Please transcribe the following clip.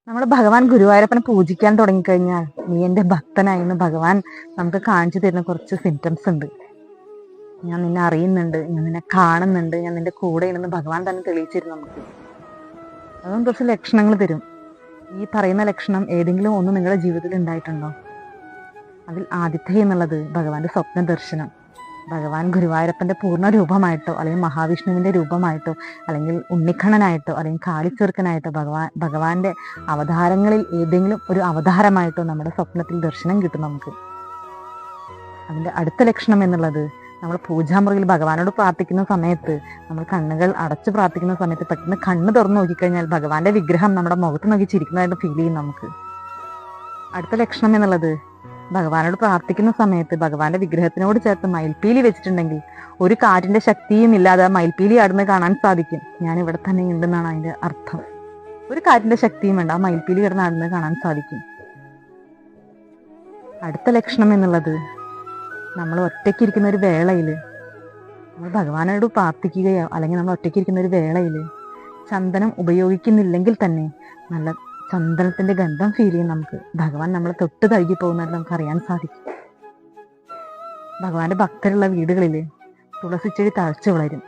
നമ്മൾ ഭഗവാൻ ഗുരുവായൂരപ്പനെ പൂജിക്കാൻ തുടങ്ങിക്കഴിഞ്ഞാൽ നീ എൻ്റെ ഭക്തനായിന്ന് ഭഗവാൻ നമുക്ക് കാണിച്ചു തരുന്ന കുറച്ച് സിംറ്റംസ് ഉണ്ട്. ഞാൻ നിന്നെ അറിയുന്നുണ്ട്, ഞാൻ നിന്നെ കാണുന്നുണ്ട്, ഞാൻ നിന്റെ കൂടെയുണ്ടെന്ന് ഭഗവാൻ തന്നെ തെളിയിച്ചിരുന്നു നമുക്ക്. അതും കുറച്ച് ലക്ഷണങ്ങൾ തരും. ഈ പറയുന്ന ലക്ഷണം ഏതെങ്കിലും ഒന്ന് നിങ്ങളുടെ ജീവിതത്തിൽ ഉണ്ടായിട്ടുണ്ടോ? അതിൽ ആദ്യത്തെ എന്നുള്ളത് ഭഗവാന്റെ സ്വപ്ന ദർശനം. ഭഗവാൻ ഗുരുവായൂരപ്പന്റെ പൂർണ്ണ രൂപമായിട്ടോ അല്ലെങ്കിൽ മഹാവിഷ്ണുവിന്റെ രൂപമായിട്ടോ അല്ലെങ്കിൽ ഉണ്ണിക്കണ്ണനായിട്ടോ അല്ലെങ്കിൽ കാളിച്ചെറുക്കനായിട്ടോ ഭഗവാന്റെ അവതാരങ്ങളിൽ ഏതെങ്കിലും ഒരു അവതാരമായിട്ടോ നമ്മുടെ സ്വപ്നത്തിൽ ദർശനം കിട്ടും നമുക്ക്. അതിന്റെ അടുത്ത ലക്ഷണം എന്നുള്ളത് നമ്മൾ പൂജാമുറിയിൽ ഭഗവാനോട് പ്രാർത്ഥിക്കുന്ന സമയത്ത്, നമ്മൾ കണ്ണുകൾ അടച്ചു പ്രാർത്ഥിക്കുന്ന സമയത്ത് പെട്ടെന്ന് കണ്ണ് തുറന്നു നോക്കിക്കഴിഞ്ഞാൽ ഭഗവാന്റെ വിഗ്രഹം നമ്മുടെ മുഖത്ത് നോക്കി ചിരിക്കുന്നതായിട്ട് ഫീൽ ചെയ്യും നമുക്ക്. അടുത്ത ലക്ഷണം എന്നുള്ളത് ഭഗവാനോട് പ്രാർത്ഥിക്കുന്ന സമയത്ത് ഭഗവാന്റെ വിഗ്രഹത്തിനോട് ചേർത്ത് മയിൽപ്പീലി വെച്ചിട്ടുണ്ടെങ്കിൽ ഒരു കാറ്റിന്റെ ശക്തിയും ഇല്ലാതെ മയിൽപ്പീലി ആടുന്നത് കാണാൻ സാധിക്കും. ഞാൻ ഇവിടെ തന്നെ ഉണ്ടെന്നാണ് അതിന്റെ അർത്ഥം. ഒരു കാറ്റിന്റെ ശക്തിയും വേണ്ട, ആ മയിൽപ്പീലി കിടന്ന് ആടുന്നത് കാണാൻ സാധിക്കും. അടുത്ത ലക്ഷണം എന്നുള്ളത് നമ്മൾ ഒറ്റയ്ക്കിരിക്കുന്ന ഒരു വേളയിൽ, നമ്മൾ ഭഗവാനോട് പ്രാർത്ഥിക്കുകയോ അല്ലെങ്കിൽ നമ്മൾ ഒറ്റയ്ക്കിരിക്കുന്ന ഒരു വേളയിൽ ചന്ദനം ഉപയോഗിക്കുന്നില്ലെങ്കിൽ തന്നെ നല്ല ചന്ദനത്തിന്റെ ഗന്ധം ഫീൽ ചെയ്യും നമുക്ക്. ഭഗവാൻ നമ്മളെ തൊട്ട് തഴുകി പോകുന്നത് നമുക്ക് അറിയാൻ സാധിക്കും. ഭഗവാന്റെ ഭക്തരുള്ള വീടുകളിൽ തുളസിച്ചെടി തഴച്ചു വളരും.